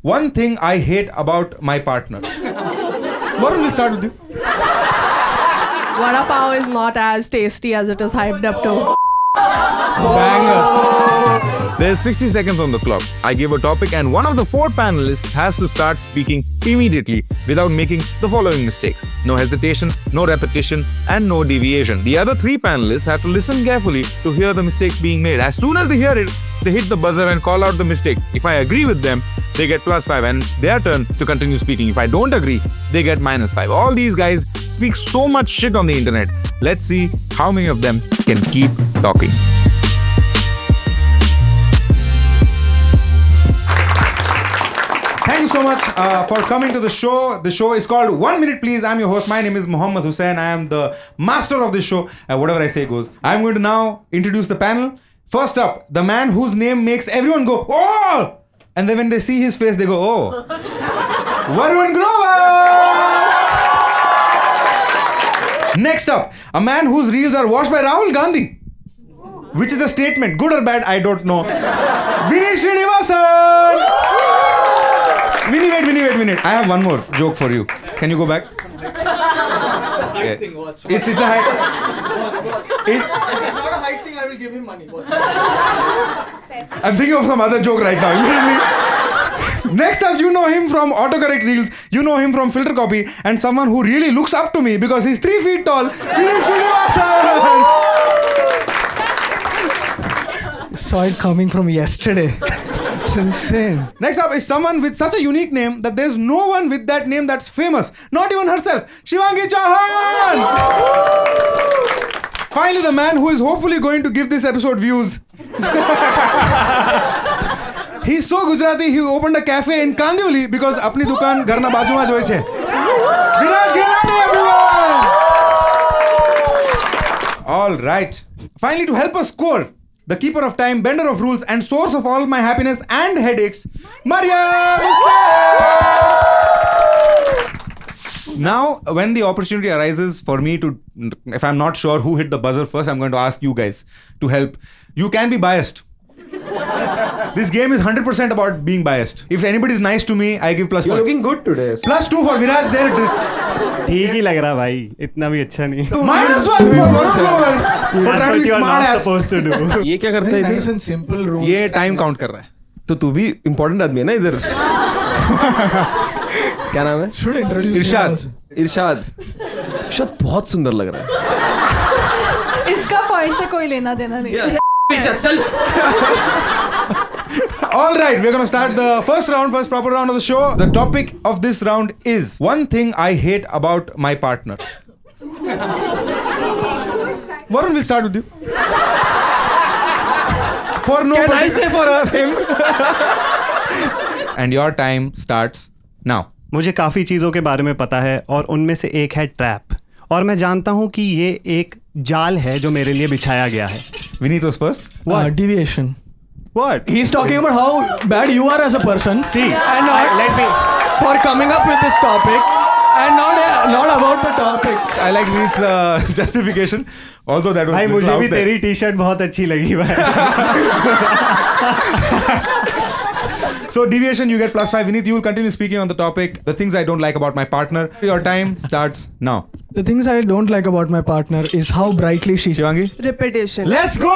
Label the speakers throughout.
Speaker 1: One thing I hate about my partner. Varun, we'll start with you.
Speaker 2: Vada pav is not as tasty as it is hyped up to.
Speaker 3: Banger. There's 60 seconds on the clock. I give a topic and one of the 4 panelists has to start speaking immediately without making the following mistakes. No hesitation, no repetition, and no deviation. The other 3 panelists have to listen carefully to hear the mistakes being made. As soon as they hear it, they hit the buzzer and call out the mistake. If I agree with them, they get +5 and it's their turn to continue speaking. If I don't agree, they get -5. All these guys speak so much shit on the internet. Let's see how many of them can keep talking.
Speaker 1: Thank you so much for coming to the show. The show is called 1 Minute Please. I'm your host. My name is Mohammed Hussain. I am the master of this show. Whatever I say goes. I'm going to now introduce the panel. First up, the man whose name makes everyone go, oh! And then when they see his face, they go, oh. Varun Grover! Next up, a man whose reels are watched by Rahul Gandhi. Which is a statement, good or bad, I don't know. Vinny Srinivasan! Vinny, wait. I have one more joke for you. Can you go back? Yeah. It's a height.
Speaker 4: It's not a height thing, I will give him money.
Speaker 1: I'm thinking of some other joke right now. Immediately. Next up, you know him from autocorrect reels, you know him from filter copy, and someone who really looks up to me because he's 3 feet tall. Vinny Srinivasan!
Speaker 4: Saw it coming from yesterday. It's insane.
Speaker 1: Next up is someone with such a unique name that there's no one with that name that's famous. Not even herself. Shivangi Chauhan! Finally, the man who is hopefully going to give this episode views. He's so Gujarati, he opened a cafe in Kandivali because apni dukan garna bajuma joy che. Viraj Ghelani, everyone! All right. Finally, to help us score, the keeper of time, bender of rules, and source of all my happiness and headaches, Mariam Hussain! Now, when the opportunity arises for me to, if I'm not sure who hit the buzzer first, I'm going to ask you guys to help. You can be biased. This game is 100% about being biased. If anybody is nice to me, I give +1.
Speaker 5: You're looking good today.
Speaker 1: +2 for Viraj, there it is.
Speaker 6: ठीक ही लग रहा भाई, इतना भी अच्छा नहीं.
Speaker 1: -1 for Varun Grover. For trying to be smart ass.
Speaker 6: Supposed to do.
Speaker 5: ये क्या करता है
Speaker 4: Nice
Speaker 5: इधर?
Speaker 4: and simple rules.
Speaker 1: ये टाइम काउंट कर रहा है.
Speaker 5: तो तू भी इम्पोर्टेंट आदमी है ना इधर. क्या नाम है?
Speaker 4: Should introduce
Speaker 1: इरशाद.
Speaker 5: इरशाद. इरशाद बहुत सुंदर लग रहा है.
Speaker 2: इसका पॉइंट से कोई लेना देना नहीं.
Speaker 5: इरशाद चल.
Speaker 1: All right, we're going to start the first proper round of the show. The topic of this round is one thing I hate about my partner. Varun, we'll start with you. For no
Speaker 5: Can I say for him?
Speaker 1: And your time starts now.
Speaker 6: मुझे काफ़ी चीज़ों के बारे में पता है और उनमें से एक है ट्रैप. और मैं जानता हूँ कि ये एक जाल है जो मेरे लिए बिछाया गया है.
Speaker 1: Vineet was first.
Speaker 4: Deviation.
Speaker 6: What?
Speaker 4: He's talking about how bad you are as a person.
Speaker 6: See,
Speaker 4: and not,
Speaker 6: let me.
Speaker 4: for coming up with this topic and not about the topic.
Speaker 1: I like Vineet's justification. Although that was
Speaker 6: भाई
Speaker 1: little
Speaker 6: मुझे
Speaker 1: out
Speaker 6: भी
Speaker 1: there.
Speaker 6: तेरी T-shirt बहुत अच्छी लगी भाई.
Speaker 1: So deviation, you get +5. Vineet, you will continue speaking on the topic. The things I don't like about my partner. Your time starts now.
Speaker 4: The things I don't like about my partner is how brightly she...
Speaker 1: Shivangi?
Speaker 2: Repetition.
Speaker 1: Let's go!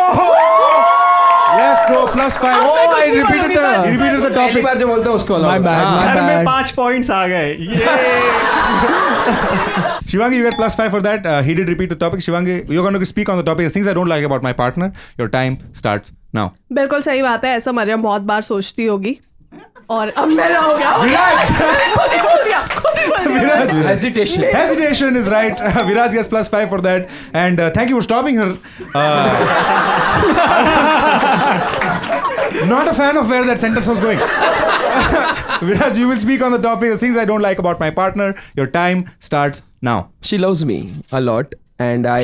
Speaker 1: Let's go, +5.
Speaker 4: Oh, I repeated
Speaker 1: He repeated the
Speaker 5: पहली
Speaker 1: topic.
Speaker 5: बार जो बोलते हैं उसको
Speaker 4: My
Speaker 5: allow.
Speaker 4: bad, my
Speaker 6: घर में
Speaker 4: bad.
Speaker 6: 5 points आ गए.
Speaker 1: Shivangi, you get +5 for that. He did repeat the topic. Shivangi, you're going to speak on the topic. The things I don't like about my partner. Your time starts now.
Speaker 2: बिल्कुल सही बात है. ऐसा मरियम बहुत बार सोचती होगी. और अब मेरा हो गया.
Speaker 1: Viraj!
Speaker 2: खुद ही बोल दिया.
Speaker 1: Viraj.
Speaker 5: Hesitation.
Speaker 1: Hesitation is right. Viraj gets +5 for that. And thank you for stopping her. Not a fan of where that sentence was going. Viraj, you will speak on the topic. The things I don't like about my partner. Your time starts now.
Speaker 5: She loves me a lot and I...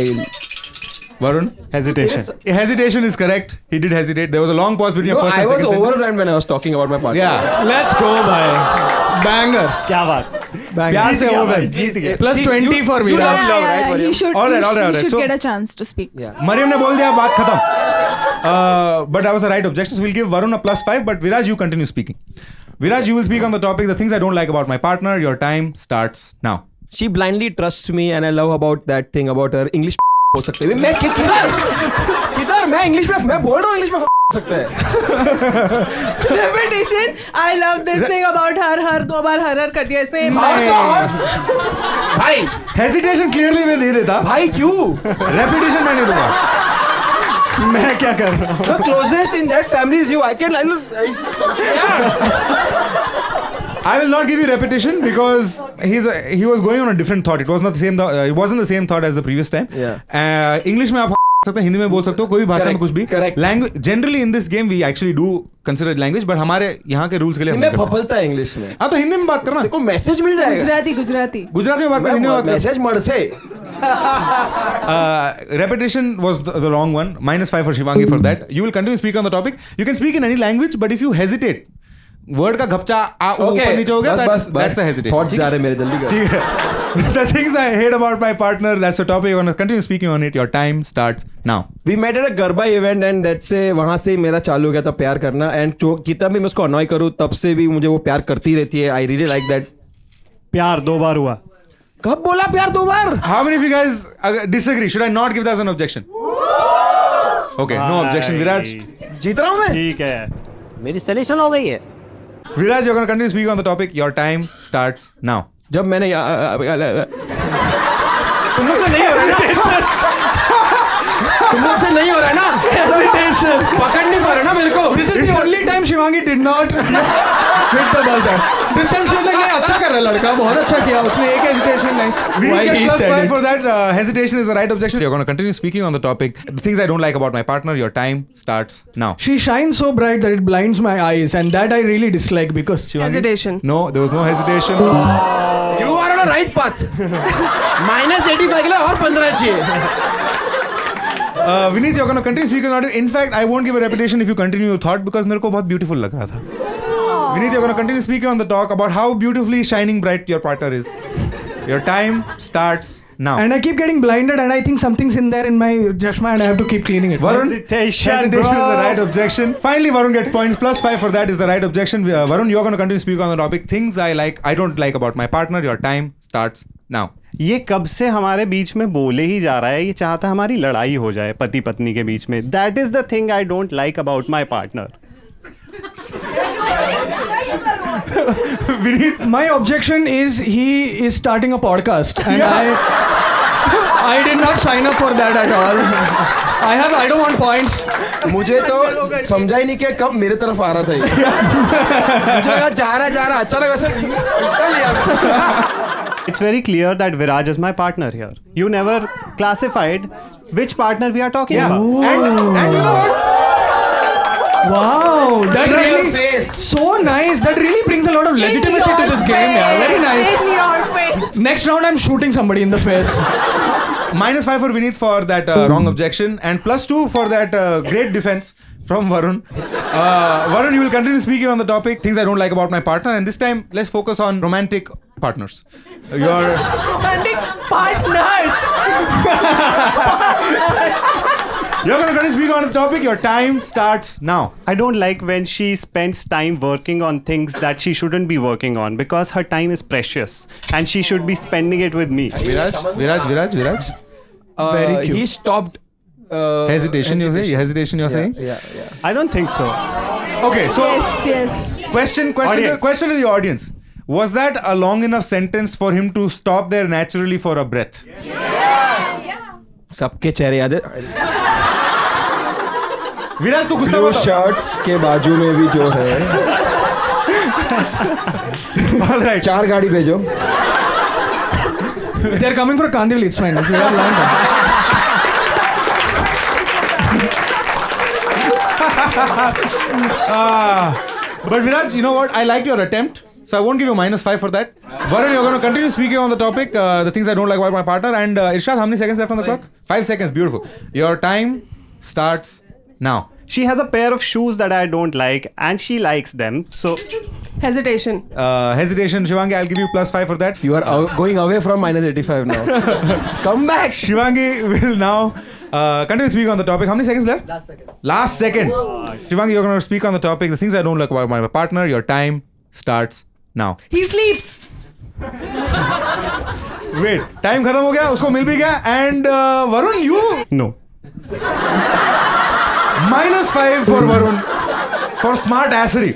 Speaker 1: Varun?
Speaker 6: Hesitation.
Speaker 1: Hesitation is correct. He did hesitate. There was a long pause between your
Speaker 5: No,
Speaker 1: first
Speaker 5: I
Speaker 1: and
Speaker 5: was
Speaker 1: second sentence.
Speaker 5: overwhelmed when I was talking about my partner.
Speaker 1: Yeah.
Speaker 4: Let's go, bhai. Banger.
Speaker 6: क्या बात.
Speaker 4: Banger.
Speaker 6: प्यार से overwhelmed. जीत गए.
Speaker 4: +20 for
Speaker 5: You
Speaker 4: Viraj.
Speaker 5: love love, right, Mariam?
Speaker 2: He should,
Speaker 1: All right.
Speaker 2: he should
Speaker 1: So-
Speaker 2: get a chance to speak.
Speaker 5: Yeah.
Speaker 1: Mariam ने बोल दिया बात खत्म. But that was the right objection. So we'll give Varun a +5. But Viraj, you continue speaking. Viraj, you will speak on the topic, the things I don't like about my partner. Your time starts now.
Speaker 5: She blindly trusts me and I love about that thing about her. English हो सकते हैं मैं किधर मैं English में मैं बोल रहा हूँ इंग्लिश में हो सकता है
Speaker 2: Repetition. I love this thing about her. हर 2 बार हर कर दिया इसने.
Speaker 5: भाई
Speaker 1: Hesitation clearly मैं दे देता.
Speaker 5: भाई क्यों
Speaker 1: Repetition मैं नहीं दूंगा.
Speaker 6: मैं क्या कर रहा हूँ?
Speaker 5: The closest in that family is you. I
Speaker 1: I will not give you repetition because he was going on a different thought. It was not the same. It wasn't the same thought as the previous time.
Speaker 5: Yeah.
Speaker 1: English में आप सकते हैं, हिंदी में बोल सकते हो, कोई भी भाषा में कुछ भी.
Speaker 5: Correct.
Speaker 1: Language generally in this game we actually do consider it language, but हमारे यहाँ के rules के लिए हम
Speaker 5: मैं
Speaker 1: नहीं करते.
Speaker 5: फफलता है इंग्लिश में
Speaker 1: हाँ तो हिंदी में बात करना.
Speaker 5: देखो मैसेज मिल जाएगा
Speaker 2: गुजराती.
Speaker 1: गुजराती में बात कर, हिंदी में बात कर.
Speaker 5: मैसेज मर से
Speaker 1: Repetition was the wrong one. -5 for Shivangi for that. You will continue to speak on the topic. You can speak in any language, but if you hesitate, word का घपचा ऊपर नीचे हो गया, that's a hesitation.
Speaker 5: थॉट जा रहे मेरे जल्दी कर
Speaker 1: ठीक है. The things I hate about my partner, that's the topic. I'm going to continue speaking on it. Your time starts now.
Speaker 5: We met at a garba event and that से वहां से मेरा चालू हो गया था प्यार करना एंड जितना भी मैं उसको अनॉय करूँ तब से भी मुझे वो प्यार करती रहती है. I really like that.
Speaker 6: प्यार 2 बार हुआ.
Speaker 5: कब बोला प्यार 2 बार?
Speaker 1: How many of you guys disagree? Should I not give that as an objection? Okay, no objection. Viraj.
Speaker 5: जीत रहा हूँ मैं.
Speaker 6: ठीक है.
Speaker 4: मेरी सॉल्यूशन हो गई है.
Speaker 1: Viraj, you're going to continue speaking on the topic. Your time starts now.
Speaker 5: जब मैंने
Speaker 6: तुम लोग से नहीं हो रहा है ना?
Speaker 5: तुम लोग से नहीं हो रहा है ना?
Speaker 6: Hesitation.
Speaker 5: पकड़ नहीं पा रहे ना मेरे को.
Speaker 6: This is the only time Shivangi did not hit the buzzer. This time she was like, नहीं अच्छा कर रहा है लड़का, बहुत अच्छा किया उसने, एक hesitation नहीं.
Speaker 1: We
Speaker 6: While
Speaker 1: get
Speaker 6: he
Speaker 1: +5
Speaker 6: said it.
Speaker 1: for that. Hesitation is the right objection. You're going to continue speaking on the topic. The things I don't like about my partner. Your time starts now.
Speaker 4: She shines so bright that it blinds my eyes, and that I really dislike because
Speaker 2: Hesitation.
Speaker 1: No, there was no hesitation.
Speaker 5: You are on a right path. -85 के लिए और 15 चाहिए.
Speaker 1: Vineet, you're going to continue speaking on it. In fact, I won't give a repetition if you continue your thought because मेरे को बहुत beautiful लग रहा था. Vineet, you're going to continue speaking on the talk about how beautifully shining bright your partner is. Your time starts now.
Speaker 4: and I keep getting blinded, and I think something's in there in my Jashma, and I have to keep cleaning it.
Speaker 1: Varun,
Speaker 6: Hesitation,
Speaker 1: is
Speaker 6: bro.
Speaker 1: the right objection. Finally, Varun gets points. +5 for that is the right objection. Varun, you're going to continue speaking on the topic. Things I don't like about my partner. Your time starts now.
Speaker 6: ये कब से हमारे बीच में बोले ही जा रहा है, ये चाहता है हमारी लड़ाई हो जाए पति पत्नी के बीच में. That is the thing I don't like about my partner.
Speaker 1: Vineet,
Speaker 4: My objection is he is starting a podcast, and I did not sign up for that at all. I don't want points.
Speaker 5: मुझे तो समझा ही नहीं कि कब मेरे तरफ आ रहा था ये. मुझे लगा जा रहा अचानक वैसे निकल लिया.
Speaker 6: It's very clear that Viraj is my partner here. You never classified which partner we are talking about.
Speaker 1: and you know what?
Speaker 4: Wow, that
Speaker 5: In your
Speaker 4: really
Speaker 5: face.
Speaker 4: so nice. That really brings a lot of legitimacy to this game. Yeah, very nice.
Speaker 2: In your face.
Speaker 4: Next round, I'm shooting somebody in the face.
Speaker 1: -5 for Vineet for that wrong objection, and +2 for that great defense from Varun. Varun, you will continue speaking on the topic, things I don't like about my partner, and this time let's focus on romantic partners. Your
Speaker 2: Romantic partners.
Speaker 1: You're going to continue speaking on the topic. Your time starts now.
Speaker 6: I don't like when she spends time working on things that she shouldn't be working on because her time is precious and she should be spending it with me.
Speaker 1: Viraj.
Speaker 4: Very cute.
Speaker 5: He stopped.
Speaker 1: Hesitation, you say? Hesitation, you're saying?
Speaker 6: I don't think so.
Speaker 1: Okay, so
Speaker 2: Yes.
Speaker 1: question
Speaker 6: Audience.
Speaker 1: to the audience. Was that a long enough sentence for him to stop there naturally for a breath?
Speaker 5: सबके चेहरे याद है.
Speaker 1: विराज तू गुस्सा
Speaker 5: blue
Speaker 1: मत हो.
Speaker 5: Shirt के बाजू में भी जो है.
Speaker 1: All right.
Speaker 5: 4 गाड़ी भेजो.
Speaker 4: They're coming for Kandivali. It's fine. It's a long time.
Speaker 1: But Viraj, you know what? I liked your attempt, so I won't give you -5 for that. Varun, you're going to continue speaking on the topic, the things I don't like about my partner. And Irshad, how many seconds left on the clock? 5 seconds. Beautiful. Your time starts now.
Speaker 6: She has a pair of shoes that I don't like and she likes them. So
Speaker 2: Hesitation.
Speaker 1: Hesitation. Shivangi, I'll give you +5 for that.
Speaker 5: You are going away from -85 now. Come back.
Speaker 1: Shivangi will now continue speaking on the topic. How many seconds left? Last second. Shivangi, you're going to speak on the topic, the things I don't like about my partner. Your time starts now.
Speaker 2: He sleeps.
Speaker 1: Wait, time खत्म हो गया, उसको मिल भी गया, and Varun, you
Speaker 6: No.
Speaker 1: -5 for Varun for smart assery.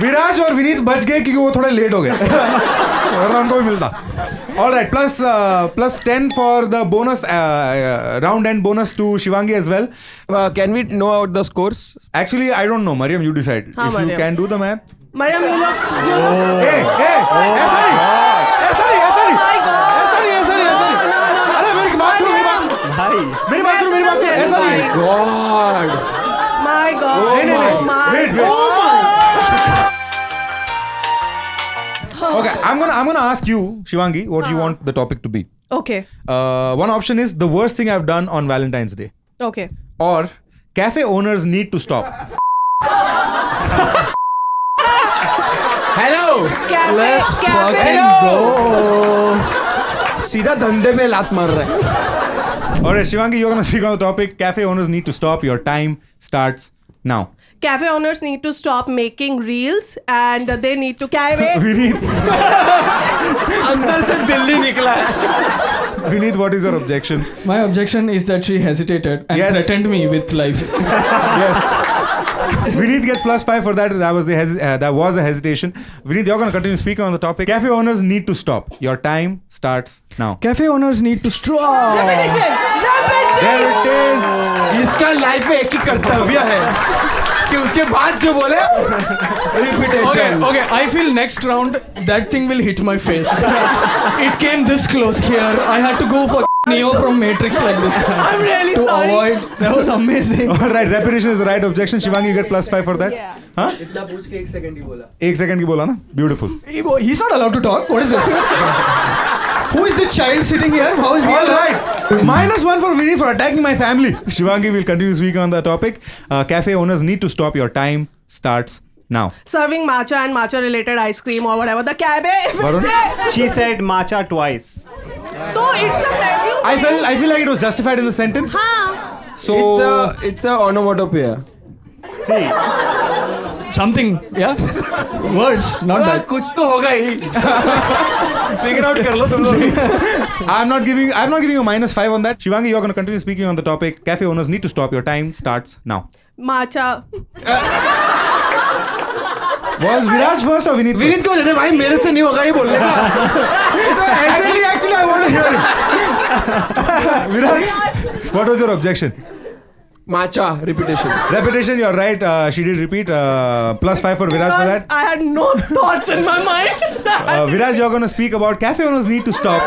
Speaker 1: विराज और विनीत बच गए क्योंकि वो थोड़े लेट हो गए, वरना उनको भी मिलता. All right, plus 10 for the bonus round end bonus to Shivangi as well.
Speaker 5: Can we know out the scores?
Speaker 1: Actually, I don't know. Mariam, you decide.
Speaker 2: हाँ,
Speaker 1: If you
Speaker 2: Mariam.
Speaker 1: can do the math.
Speaker 2: Mariam, you look.
Speaker 1: Hey, ऐसा नहीं.
Speaker 2: My God.
Speaker 1: ऐसा नहीं. अरे मेरी बात सुनो,
Speaker 6: Hi.
Speaker 1: मेरी बात सुनो, ऐसा नहीं.
Speaker 5: God.
Speaker 2: My God.
Speaker 1: नहीं.
Speaker 2: Oh my
Speaker 1: Wait. Okay, I'm gonna ask you, Shivangi, what you want the topic to be.
Speaker 2: Okay.
Speaker 1: One option is the worst thing I've done on Valentine's Day,
Speaker 2: Okay.
Speaker 1: or cafe owners need to stop.
Speaker 5: Hello.
Speaker 2: Cafe.
Speaker 5: Go. सीधा धंधे में लात मार रहा है.
Speaker 1: All right, Shivangi, you're gonna speak on the topic. Cafe owners need to stop. Your time starts now.
Speaker 2: Cafe owners need to stop making reels and they need to
Speaker 1: Vineet,
Speaker 5: अंदर से दिल्ली निकला है.
Speaker 1: Vineet, what is your objection?
Speaker 4: My objection is that she hesitated and
Speaker 1: Yes.
Speaker 4: threatened me with life.
Speaker 1: Yes. Vineet gets +5 for that. That was a hesitation. Vineet, you're gonna continue speaking on the topic. Cafe owners need to stop. Your time starts now.
Speaker 4: Cafe owners need to stop.
Speaker 2: Repetition.
Speaker 1: There it is.
Speaker 5: इसका life में एक ही कर्तव्य है कि उसके बाद जो बोले repetition.
Speaker 4: Okay, I feel next round that thing will hit my face. It came this close here. I had to go for Neo from Matrix like this.
Speaker 2: I'm really
Speaker 4: to
Speaker 2: sorry.
Speaker 4: avoid. That was amazing.
Speaker 1: All right, repetition is the right objection. Shivangi, you get +5 for that. Huh?
Speaker 5: इतना पूछ के 1 second ही बोला.
Speaker 1: 1 second की बोला ना? Beautiful.
Speaker 4: He's not allowed to talk. What is this? Who is the child sitting here? How is he?
Speaker 1: All right. -1 for Vineet for attacking my family. Shivangi will continue speaking on the topic. Cafe owners need to stop. Your time starts now.
Speaker 2: Serving matcha and matcha related ice cream or whatever. The cafe.
Speaker 1: Varun?
Speaker 6: She said matcha twice.
Speaker 2: So it's a menu.
Speaker 1: I feel like it was justified in the sentence. So
Speaker 5: It's a onomatopoeia.
Speaker 6: See,
Speaker 4: Something. Yeah. Words. Not bad.
Speaker 5: कुछ तो होगा ही. Figure out कर लो तुम लोग.
Speaker 1: I'm not giving you -5 on that. Shivangi, you're going to continue speaking on the topic. Cafe owners need to stop. Your time starts now.
Speaker 2: Matcha.
Speaker 1: Was Viraj first or Vineet?
Speaker 5: Vineet को देते भाई मेरे से नहीं होगा ये बोलने का.
Speaker 1: Actually, I want to hear it. Viraj, what was your objection?
Speaker 5: Matcha repetition.
Speaker 1: Repetition, you're right. She did repeat. +5 for Viraj for
Speaker 2: Because
Speaker 1: that.
Speaker 2: I had no thoughts in my mind.
Speaker 1: Viraj, you're going to speak about cafe owners need to stop.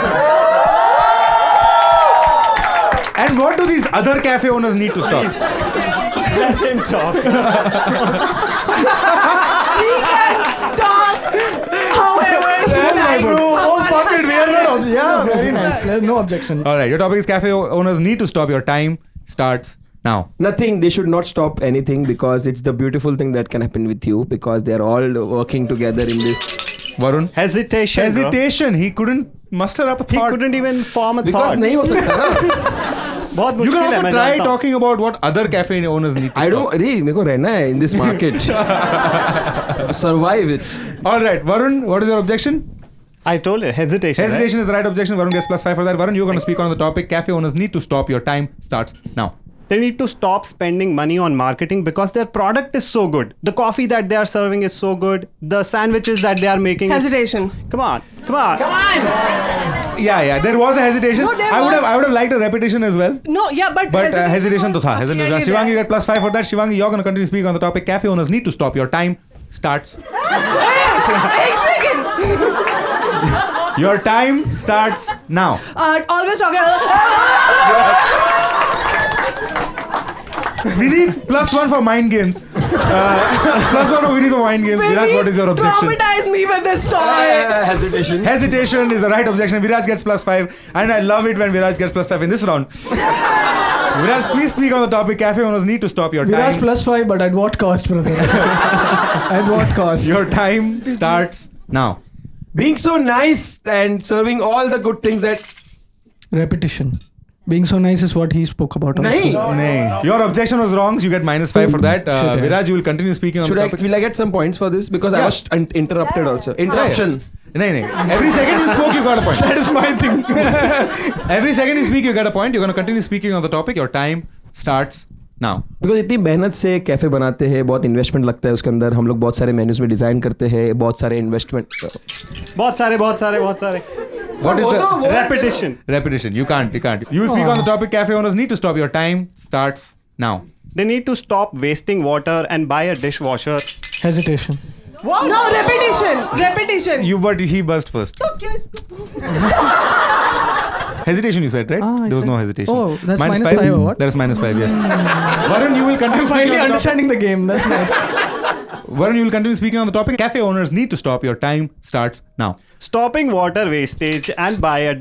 Speaker 1: And what do these other cafe owners need to stop?
Speaker 6: let him talk.
Speaker 2: He can talk however he likes.
Speaker 4: Oh, fuck it. We are not. Yeah, very nice. There's no objection.
Speaker 1: All right, your topic is cafe owners need to stop. Your time starts now.
Speaker 5: Nothing. They should not stop anything because it's the beautiful thing that can happen with you because they are all working together in this.
Speaker 1: Varun?
Speaker 6: Hesitation. bro.
Speaker 1: Hesitation. He couldn't muster up a
Speaker 6: He
Speaker 1: thought.
Speaker 6: couldn't even form a
Speaker 5: Because
Speaker 6: thought.
Speaker 5: नहीं हो सकता ना.
Speaker 6: बहुत
Speaker 1: You
Speaker 6: मुश्किल
Speaker 1: can
Speaker 6: है
Speaker 1: also
Speaker 6: मैं
Speaker 1: try
Speaker 6: जानता हूँ.
Speaker 1: talking about what other cafe owners need to
Speaker 5: I
Speaker 1: stop.
Speaker 5: don't. रे मेरे को रहना है in this market. Survive it.
Speaker 1: All right, Varun, what is your objection?
Speaker 6: I told you, hesitation.
Speaker 1: Hesitation is the right objection. Varun gets +5 for that. Varun, you're going to speak on the topic. Cafe owners need to stop. Your time starts now.
Speaker 6: They need to stop spending money on marketing because their product is so good. The coffee that they are serving is so good. The sandwiches that they are making.
Speaker 2: Hesitation.
Speaker 6: Come on.
Speaker 1: Yeah. There was a hesitation.
Speaker 2: No, there
Speaker 1: I would
Speaker 2: was.
Speaker 1: have liked a repetition as well.
Speaker 2: No, yeah, but
Speaker 1: Hesitation to
Speaker 2: was
Speaker 1: tha. Hesitation to tha.
Speaker 2: clearly
Speaker 1: Shivangi, you
Speaker 2: there.
Speaker 1: get +5 for that. Shivangi, you're going to continue speaking on the topic. Cafe owners need to stop. Your time starts.
Speaker 2: एक second.
Speaker 1: Your time starts now.
Speaker 2: Always talking.
Speaker 1: Vineet, +1 for mind games. +1 for Vineet for mind games. Viraj, what is your objection?
Speaker 2: Traumatize me with this story.
Speaker 5: Hesitation.
Speaker 1: Hesitation is the right objection. Viraj gets +5, and I love it when Viraj gets +5 in this round. Viraj, please speak on the topic. Cafe owners need to stop. Your
Speaker 4: Viraj
Speaker 1: time.
Speaker 4: +5, but at what cost, brother? At what cost?
Speaker 1: Your time starts now.
Speaker 5: Being so nice and serving all the good things that.
Speaker 4: Repetition. Being so nice is what he spoke about. also.
Speaker 5: नहीं.
Speaker 1: Nay. Your objection was wrong. So you get -5 for that.
Speaker 4: Shit, yeah.
Speaker 1: Viraj, you will continue speaking on
Speaker 5: Should
Speaker 1: the
Speaker 5: I?
Speaker 1: topic.
Speaker 5: Will I get some points for this because I
Speaker 1: Yeah.
Speaker 5: was interrupted also. Interruption.
Speaker 1: Nay. Every second you spoke, you got a point.
Speaker 4: That is my thing.
Speaker 1: Every second you speak, you get a point. You're going to continue speaking on the topic. Your time starts now.
Speaker 5: Because इतनी मेहनत से cafe बनाते हैं, बहुत investment लगता है उसके अंदर, हम लोग बहुत सारे मेन्यूज में डिजाइन करते हैं, बहुत सारे इन्वेस्टमेंट.
Speaker 6: बहुत सारे
Speaker 1: What is the
Speaker 6: repetition.
Speaker 1: repetition? You can't. You speak on the topic. Cafe owners need to stop. Your time starts now.
Speaker 6: They need to stop wasting water and buy a dishwasher.
Speaker 4: Hesitation.
Speaker 2: No, repetition.
Speaker 1: But he buzzed first. Hesitation, you said, right?
Speaker 4: I
Speaker 1: There was
Speaker 4: said-
Speaker 1: no hesitation.
Speaker 4: Oh, that's -5 or what?
Speaker 1: That is -5, yes. Varun, you will continue
Speaker 4: I'm finally
Speaker 1: speaking on the topic.
Speaker 4: understanding the game. That's nice.
Speaker 1: Varun, you will continue speaking on the topic. Cafe owners need to stop. Your time starts now.
Speaker 6: Stopping water wastage and buy a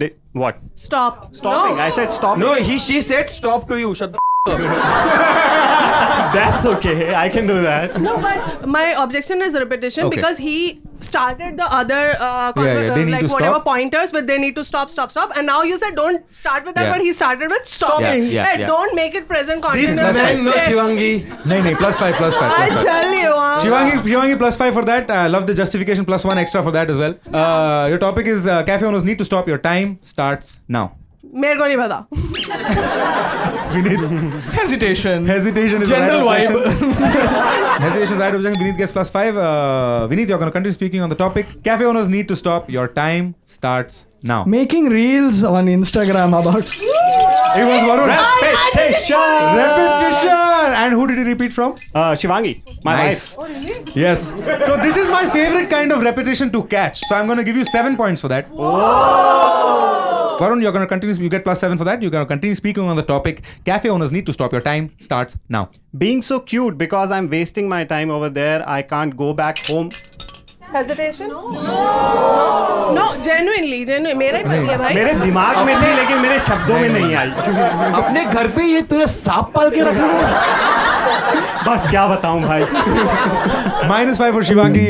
Speaker 6: what?
Speaker 2: Stop.
Speaker 6: Stopping.
Speaker 2: No.
Speaker 6: I said stopping.
Speaker 5: No, she said stop to you. Shut the
Speaker 6: That's okay. I can do that.
Speaker 2: No, but my objection is repetition
Speaker 1: Okay.
Speaker 2: because he started the other
Speaker 1: they need
Speaker 2: like
Speaker 1: to
Speaker 2: whatever
Speaker 1: stop.
Speaker 2: pointers, but they need to stop, and now you said don't start with that,
Speaker 1: Yeah.
Speaker 2: but he started with stopping.
Speaker 1: Yeah.
Speaker 2: Don't make it present
Speaker 1: This
Speaker 2: continuous.
Speaker 1: man
Speaker 5: no, Shivangi.
Speaker 1: Nay, +5.
Speaker 2: I tell you,
Speaker 1: Shivangi +5 for that. I love the justification. +1 extra for that as well. Your topic is cafe owners need to stop. Your time starts now.
Speaker 2: मेरे को नहीं पता.
Speaker 4: Hesitation.
Speaker 1: Hesitation is
Speaker 4: General
Speaker 1: the right
Speaker 4: vibe.
Speaker 1: objection. Hesitation is the right objection. Vinith gets +5. Vinith, you're going to continue speaking on the topic. Cafe owners need to stop. Your time starts now.
Speaker 4: Making reels on Instagram about.
Speaker 1: It was Varun.
Speaker 6: Repetition.
Speaker 1: Repetition. And who did he repeat from?
Speaker 6: Shivangi, my
Speaker 1: Nice.
Speaker 6: wife.
Speaker 1: Yes. So this is my favorite kind of repetition to catch. So I'm going to give you 7 points for that. Varun, you're going to continue. You get +7 for that. You're going to continue speaking on the topic. Cafe owners need to stop. Your time starts now.
Speaker 6: Being so cute because I'm wasting my time over there. I can't go back home.
Speaker 2: Hesitation? No, genuinely. मेरा ही पति है भाई.
Speaker 6: मेरे दिमाग में थी लेकिन मेरे शब्दों में नहीं आई.
Speaker 5: अपने घर पे ये तूने सांप पाल के रखा है.
Speaker 6: बस क्या बताऊं भाई.
Speaker 1: -5 for Shivangi.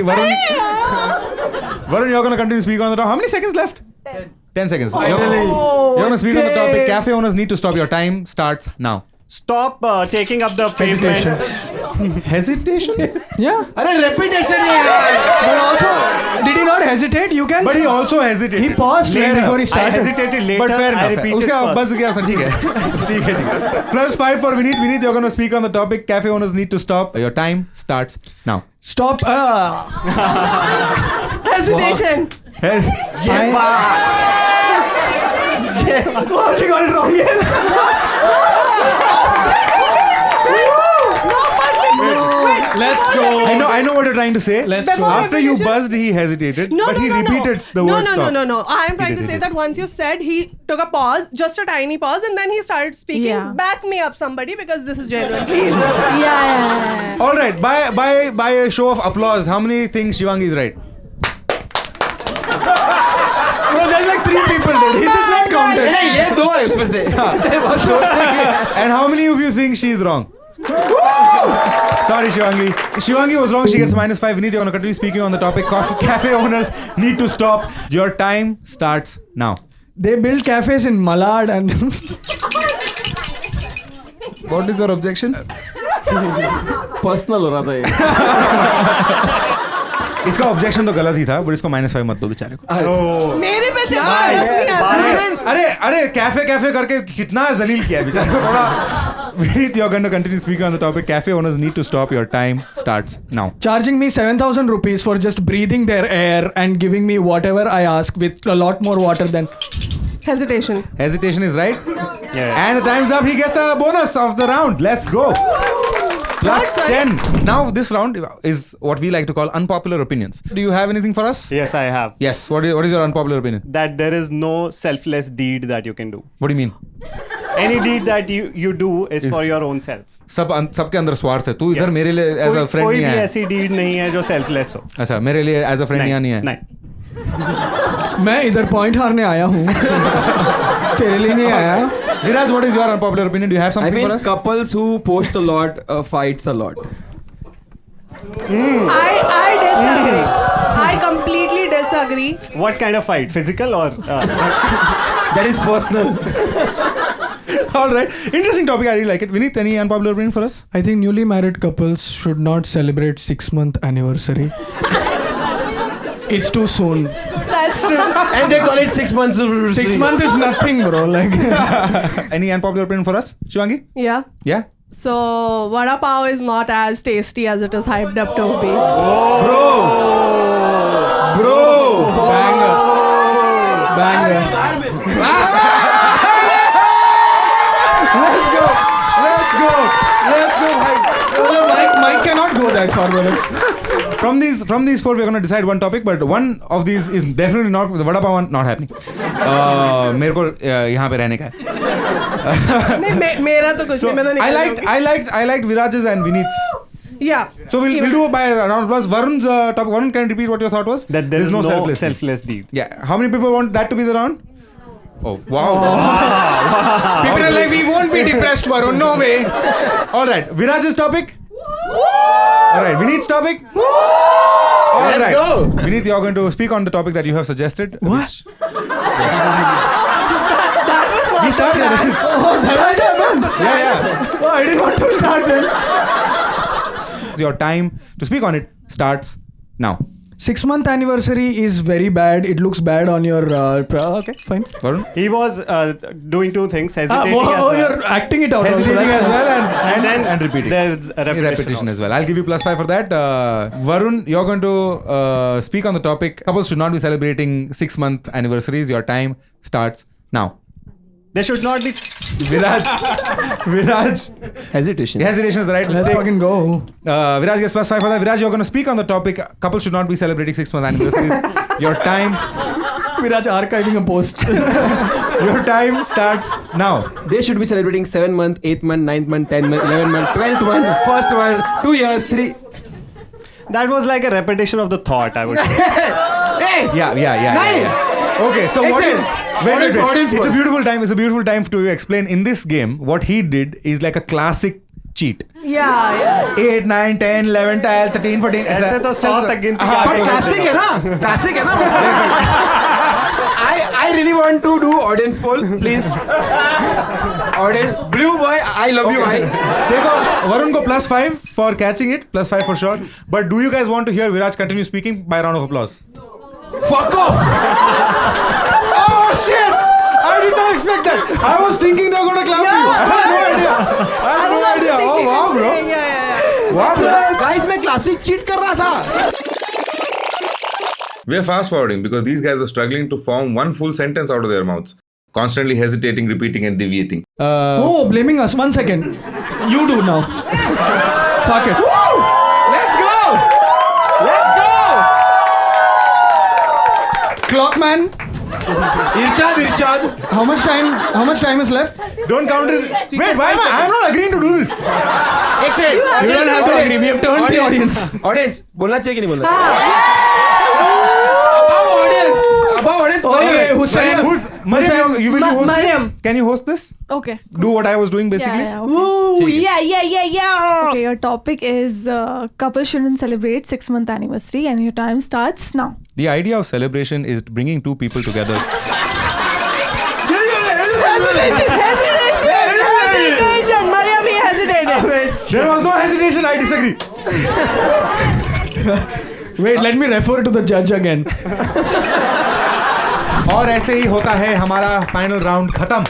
Speaker 1: Varun, you're going to continue speaking on the topic. How many seconds left? 10 seconds. You're going to speak on the topic. Cafe owners need to stop. Your time starts now.
Speaker 6: Stop taking up the pavement.
Speaker 1: Hesitation?
Speaker 4: Yeah.
Speaker 5: अरे repetition है यार.
Speaker 4: But also, did he not hesitate? You can.
Speaker 1: But he also hesitated.
Speaker 4: He paused
Speaker 1: Fair
Speaker 4: before he
Speaker 1: enough.
Speaker 6: I
Speaker 4: started.
Speaker 6: hesitated later.
Speaker 1: But fair
Speaker 6: I
Speaker 1: enough.
Speaker 6: repeated
Speaker 1: उसका
Speaker 6: first.
Speaker 1: बस गया उसने. ठीक है. +5 for Vinith. Vinith, you're going to speak on the topic. Cafe owners need to stop. Your time starts now.
Speaker 4: Stop.
Speaker 2: Hesitation.
Speaker 4: Oh, she got it wrong. Yes. Let's go.
Speaker 1: I know what you're trying to say.
Speaker 4: Let's
Speaker 2: Before
Speaker 4: go.
Speaker 1: After you
Speaker 2: repetition-
Speaker 1: buzzed, he hesitated.
Speaker 2: No,
Speaker 1: but
Speaker 2: no,
Speaker 1: he
Speaker 2: no,
Speaker 1: repeated the
Speaker 2: no.
Speaker 1: word stop.
Speaker 2: No. I am trying to
Speaker 1: did,
Speaker 2: say
Speaker 1: he
Speaker 2: that once you said, he took a pause, just a tiny pause, and then he started speaking.
Speaker 7: Yeah.
Speaker 2: Back me up, somebody, because this is genuine. Please.
Speaker 7: Yeah.
Speaker 1: All right. By a show of applause, how many things Shivangi is right? Bro, there's like 3 people there. This is not counted.
Speaker 5: नहीं ये दो है उसमें से.
Speaker 1: And how many of you think she is wrong? Sorry, Shivangi. Shivangi was wrong. She gets -5. Vinith, you're going to continue speaking on the topic. Cafe owners need to stop. Your time starts now.
Speaker 4: They build cafes in Malad and.
Speaker 1: What is your objection?
Speaker 5: Personal हो रहा था ये.
Speaker 1: इसका objection तो गलत ही था, but इसको -5 मत दो बेचारे को.
Speaker 2: मेरे पे तो बस नहीं आता.
Speaker 1: अरे कैफे करके कितना जलील किया है बेचारे को. थोड़ा. Vinith, you're going to continue speaking on the topic. Cafe owners need to stop. Your time starts now.
Speaker 4: Charging me 7,000 rupees for just breathing their air and giving me whatever I ask with a lot more water than.
Speaker 2: Hesitation.
Speaker 1: Hesitation is right.
Speaker 6: Yeah.
Speaker 1: And the time's up. He gets the bonus of the round. Let's go. +10. Now this round is what we like to call unpopular opinions. Do you have anything for us?
Speaker 6: Yes, I have.
Speaker 1: Yes. What is your unpopular opinion?
Speaker 6: That there is no selfless deed that you can do.
Speaker 1: What do you mean?
Speaker 6: Any deed that you do is for your own self.
Speaker 1: सबके अंदर स्वार्थ है. तू इधर
Speaker 6: Yes.
Speaker 1: मेरे लिए as a friend
Speaker 6: कोई
Speaker 1: नहीं
Speaker 6: भी
Speaker 1: आया.
Speaker 6: ऐसी डीड नहीं है जो सेल्फलेस हो.
Speaker 1: अच्छा, मेरे लिए एज अ फ्रेंड यहाँ नहीं है.
Speaker 6: नहीं.
Speaker 4: मैं इधर पॉइंट हारने आया हूँ. तेरे लिए नहीं आया.
Speaker 1: Viraj, what is your unpopular opinion? Do you have
Speaker 5: I
Speaker 1: something for
Speaker 5: mean
Speaker 1: us?
Speaker 5: couples who post a lot fights a lot.
Speaker 2: I disagree. I completely disagree.
Speaker 6: What kind of fight? Physical or?
Speaker 5: That is personal.
Speaker 1: All right. Interesting topic. I really like it. Vineet, any unpopular opinion for us?
Speaker 4: I think newly married couples should not celebrate 6-month anniversary. It's too soon.
Speaker 2: That's true.
Speaker 5: And they call it 6 months.
Speaker 4: 6 months is nothing, bro. Like,
Speaker 1: Any unpopular opinion for us? Shivangi?
Speaker 2: Yeah.
Speaker 1: Yeah?
Speaker 2: So, vada pav is not as tasty as it is hyped up to be.
Speaker 4: banger. Banger.
Speaker 1: Let's go.
Speaker 4: Mike cannot go that far, brother.
Speaker 1: From these four, we're going to decide one topic, but one of these is definitely not, the vada pav one, not happening. मेरे को यहाँ पे रहने का है.
Speaker 2: नहीं मेरा तो कुछ
Speaker 1: So,
Speaker 2: नहीं मैं तो
Speaker 1: I liked Viraj's and Vineet's.
Speaker 2: Yeah.
Speaker 1: So we'll do by a round of applause. Varun's topic. Varun, can you repeat what your thought was?
Speaker 6: That there is no
Speaker 1: selfless.
Speaker 6: selfless deed.
Speaker 1: Yeah. How many people want that to be the round? Oh, wow.
Speaker 4: People are like, we won't be depressed, Varun. No way.
Speaker 1: All right. Viraj's topic. All right. Vineet's topic. All
Speaker 5: Let's
Speaker 1: right.
Speaker 5: go.
Speaker 1: Vineet, you're going to speak on the topic that you have suggested.
Speaker 4: What?
Speaker 1: We started.
Speaker 4: Oh, that was advance.
Speaker 1: Yeah.
Speaker 4: Oh, I didn't want to start then.
Speaker 1: Your time to speak on it starts now.
Speaker 4: 6-month anniversary is very bad. It looks bad on your. Okay, fine.
Speaker 1: Varun?
Speaker 6: He was doing two things, hesitating
Speaker 4: You're acting it out.
Speaker 1: Hesitating
Speaker 4: also.
Speaker 1: as well
Speaker 6: then
Speaker 1: and repeating.
Speaker 6: There's a
Speaker 1: repetition as well. I'll give you +5 for that. Varun, you're going to speak on the topic. Couples should not be celebrating 6-month anniversaries. Your time starts now.
Speaker 6: There should not be.
Speaker 1: Viraj.
Speaker 5: Hesitation.
Speaker 1: Hesitation is the right
Speaker 4: Let's
Speaker 1: mistake.
Speaker 4: fucking go.
Speaker 1: Viraj gets +5 for that. Viraj, you're going to speak on the topic. Couples should not be celebrating 6-month anniversaries. Your time.
Speaker 4: Viraj archiving a post.
Speaker 1: Your time starts now.
Speaker 5: They should be celebrating 7th month, 8th month, 9th month, 10th month, 11th month, 12th month, 1st month, 2 years, 3.
Speaker 6: That was like a repetition of the thought, I would say.
Speaker 5: Hey!
Speaker 1: Yeah. Okay, so what
Speaker 5: Excellent.
Speaker 1: wait.
Speaker 5: Audience
Speaker 1: It's
Speaker 5: work.
Speaker 1: a beautiful time. It's a beautiful time to explain. In this game, what he did is like a classic cheat.
Speaker 2: Yeah.
Speaker 1: 8, 9, 10, 11, 12, 13, 14.
Speaker 6: ऐसे तो 100 तक गिनती
Speaker 1: हाँ,
Speaker 5: But
Speaker 6: आगे
Speaker 5: classic है ना? Classic है ना? I really want to do audience poll, please. Audience, blue boy, I love you, bhai.
Speaker 1: देखो, Varun को +5 for catching it, +5 for sure. But do you guys want to hear Viraj continue speaking by round of applause?
Speaker 5: Fuck off!
Speaker 1: Oh shit! I did not expect that. I was thinking they were going to clap you. I had no idea. Oh wow, bro.
Speaker 2: Yeah.
Speaker 1: Wow, bro.
Speaker 5: Guys, मैं classic cheat कर रहा था.
Speaker 3: We're fast forwarding because these guys are struggling to form one full sentence out of their mouths, constantly hesitating, repeating, and deviating.
Speaker 4: Oh, blaming us. 1 second. You do now. Fuck it.
Speaker 5: Let's go!
Speaker 4: Clockman.
Speaker 5: Irshad.
Speaker 4: How much time is left?
Speaker 1: Don't count it. Wait, why am I? I'm not agreeing to do this.
Speaker 5: Excellent.
Speaker 4: You don't have to agree. We have turned the audience.
Speaker 5: Audience, बोलना चाहिए कि नहीं बोलना? Above audience.
Speaker 4: Okay, Hussain.
Speaker 1: Who's Mariam? You will host
Speaker 2: Mariam.
Speaker 1: this? Can you host this?
Speaker 7: Okay.
Speaker 1: Do what I was doing basically.
Speaker 7: Yeah, okay.
Speaker 2: Ooh, yeah.
Speaker 7: Okay, your topic is couples shouldn't celebrate 6-month anniversary and your time starts now.
Speaker 1: The idea of celebration is bringing two people together.
Speaker 2: Hesitation. Mariam, he hesitated.
Speaker 1: There was no hesitation. I disagree.
Speaker 4: Wait, let me refer to the judge again.
Speaker 1: और ऐसे ही होता है हमारा final round खत्म.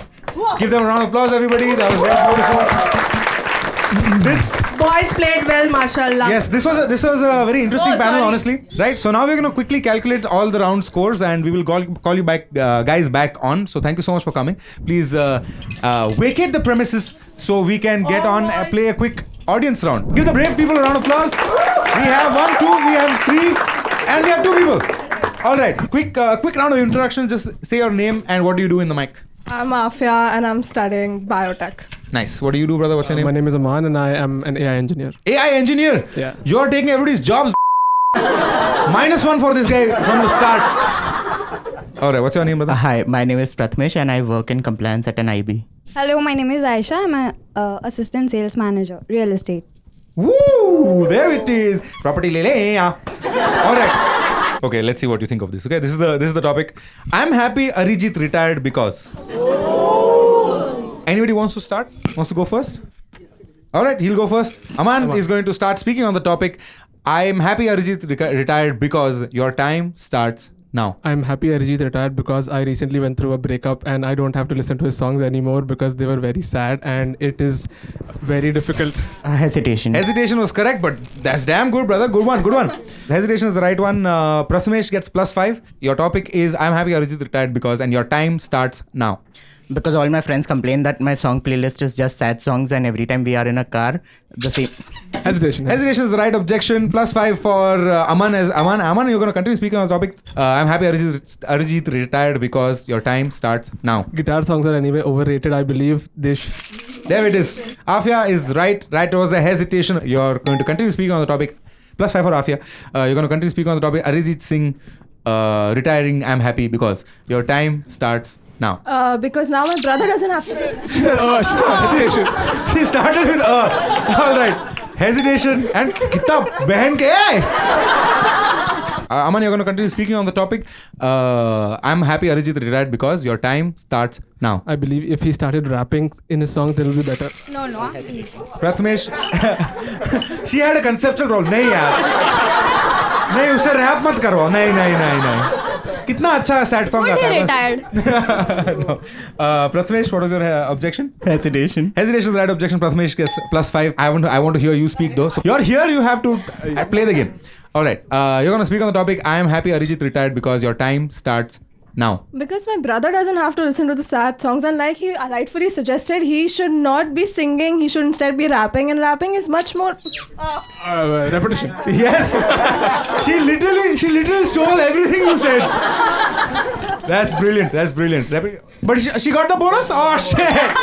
Speaker 1: Give them a round of applause, everybody. That was very beautiful. This
Speaker 2: Boys played well, mashallah.
Speaker 1: Yes, this was a very interesting panel, honestly. Right. So now we're going to quickly calculate all the round scores, and we will call you back, guys, back on. So thank you so much for coming. Please vacate the premises so we can get on and play a quick audience round. Give the brave people a round of applause. We have 1, 2, we have 3, and we have 2 people. All right. Quick round of introduction. Just say your name and what do you do in the mic.
Speaker 2: I'm Afia and I'm studying biotech.
Speaker 1: Nice. What do you do, brother? What's your name?
Speaker 8: My name is Aman and I am an AI engineer.
Speaker 1: AI engineer.
Speaker 8: Yeah.
Speaker 1: You're taking everybody's jobs. -1 for this guy from the start. All right. What's your name, brother?
Speaker 9: Hi, my name is Prathamesh and I work in compliance at an IB.
Speaker 10: Hello, my name is Aisha. I'm an assistant sales manager, real estate.
Speaker 1: Woo! There it is. Property lele. All right. Okay, let's see what you think of this. Okay, this is the topic. I'm happy Arijit retired because. Anybody wants to start? Wants to go first? All right, he'll go first. Aman is going to start speaking on the topic. I'm happy Arijit retired because your time starts now.
Speaker 8: I'm happy Arijit retired because I recently went through a breakup and I don't have to listen to his songs anymore because they were very sad and it is very difficult.
Speaker 9: Hesitation.
Speaker 1: Hesitation was correct, but that's damn good, brother. Good one, good one. Hesitation is the right one. Prathamesh gets +5. Your topic is I'm happy Arijit retired because, and your time starts now.
Speaker 9: Because all my friends complain that my song playlist is just sad songs, and every time we are in a car, the same.
Speaker 8: Hesitation.
Speaker 1: Hesitation is the right objection. +5 for Aman. Aman, you're going to continue speaking on the topic. I'm happy Arijit retired because your time starts now.
Speaker 8: Guitar songs are anyway overrated. I believe they
Speaker 1: There it is. Afia is right. Right was a hesitation. You're going to continue speaking on the topic. +5 for Afia. You're going to continue speaking on the topic. Arijit Singh retiring. I'm happy because your time starts now.
Speaker 7: Because now my brother doesn't have to.
Speaker 8: She said, oh, hesitation.
Speaker 1: She started with all right. Hesitation and kitna behan ke hai? Aman, you're going to continue speaking on the topic. I'm happy Arijit retired because your time starts now.
Speaker 8: I believe if he started rapping in his songs, then it will be better.
Speaker 10: No.
Speaker 1: Prathamesh, she had a conceptual role. नहीं यार, नहीं उसे rap मत करो. नहीं. कितना अच्छा sad song गाता है.
Speaker 10: Retired.
Speaker 1: No. Prathamesh, what was your objection?
Speaker 9: Hesitation.
Speaker 1: Hesitation is the right objection. Prathamesh gets +5. I want to hear you speak though. So you're here. You have to play the game. All right. You're gonna speak on the topic. I am happy Arijit retired because your time starts now.
Speaker 7: Because my brother doesn't have to listen to the sad songs, and like he rightfully suggested, he should not be singing. He should instead be rapping, and rapping is much more.
Speaker 8: Repetition.
Speaker 1: Yes. She literally stole everything you said. That's brilliant. But she got the bonus? Oh shit.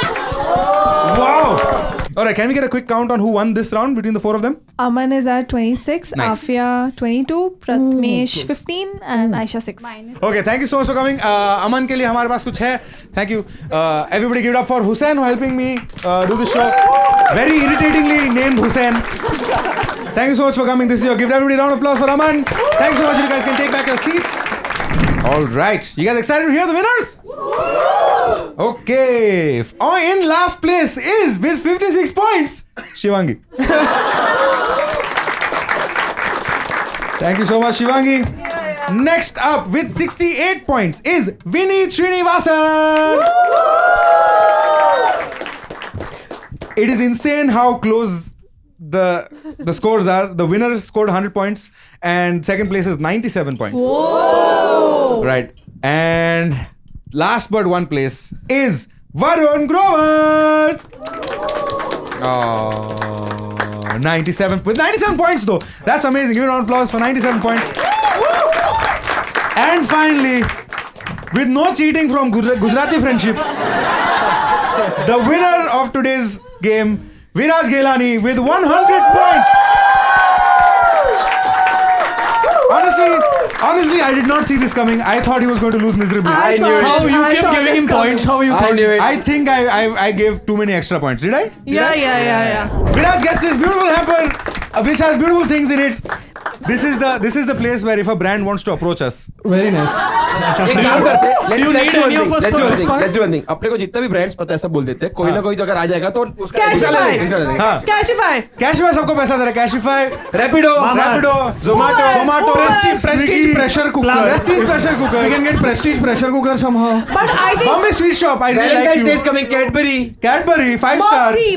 Speaker 1: Wow. Alright, can we get a quick count on who won this round between the four of them?
Speaker 7: Aman is at 26,
Speaker 1: Nice.
Speaker 7: Afia 22, Prathamesh 15, and Aisha 6.
Speaker 1: Okay, thank you so much for coming. Aman के लिए हमारे पास कुछ है. Thank you. Everybody give it up for Hussain who helping me do this show. Very irritatingly named Hussain. Thank you so much for coming. This is your gift. Everybody round of applause for Aman. Thanks so much. You guys can take back your seats. All right. You guys excited to hear the winners? Okay. In last place is with 56 points, Shivangi. Thank you so much, Shivangi. Next up with 68 points is Vineet Srinivasan. It is insane how close the scores are. The winner scored 100 points and second place is 97 points.
Speaker 7: Whoa!
Speaker 1: Right. And last but one place is Varun Grover. Oh, 97 with 97 points though. That's amazing. Give a round of applause for 97 points. And finally, with no cheating from Gujarati friendship, the winner of today's game, Viraj Gelani, with 100 points. Honestly, I did not see this coming. I thought he was going to lose miserably.
Speaker 4: How you kept giving him points? How you thought?
Speaker 1: I think I gave too many extra points. Did I?
Speaker 2: Yeah.
Speaker 1: Viraj gets this beautiful hamper, which has beautiful things in it. This is the place where if a brand wants to approach us.
Speaker 4: Very nice.
Speaker 5: एक काम करते हैं,
Speaker 4: Do you need any of us for this part?
Speaker 5: let's do one thing. अपने को जितना भी brands पता है सब बोल देते हैं, कोई ना कोई तो अगर आ जाएगा तो उसका
Speaker 2: Cashify.
Speaker 1: हाँ.
Speaker 2: Cashify.
Speaker 1: Cashify सबको पैसा दे रहा है. Cashify,
Speaker 5: Rapido,
Speaker 1: Zomato,
Speaker 4: Prestige pressure cooker.
Speaker 1: Prestige pressure cooker.
Speaker 4: We can get Prestige pressure cooker somehow.
Speaker 2: But I think
Speaker 1: Bombay Sweet Shop. I really like
Speaker 5: Valentine's Day
Speaker 1: you.
Speaker 5: is coming, Cadbury.
Speaker 1: Cadbury 5-star.
Speaker 2: Moxie.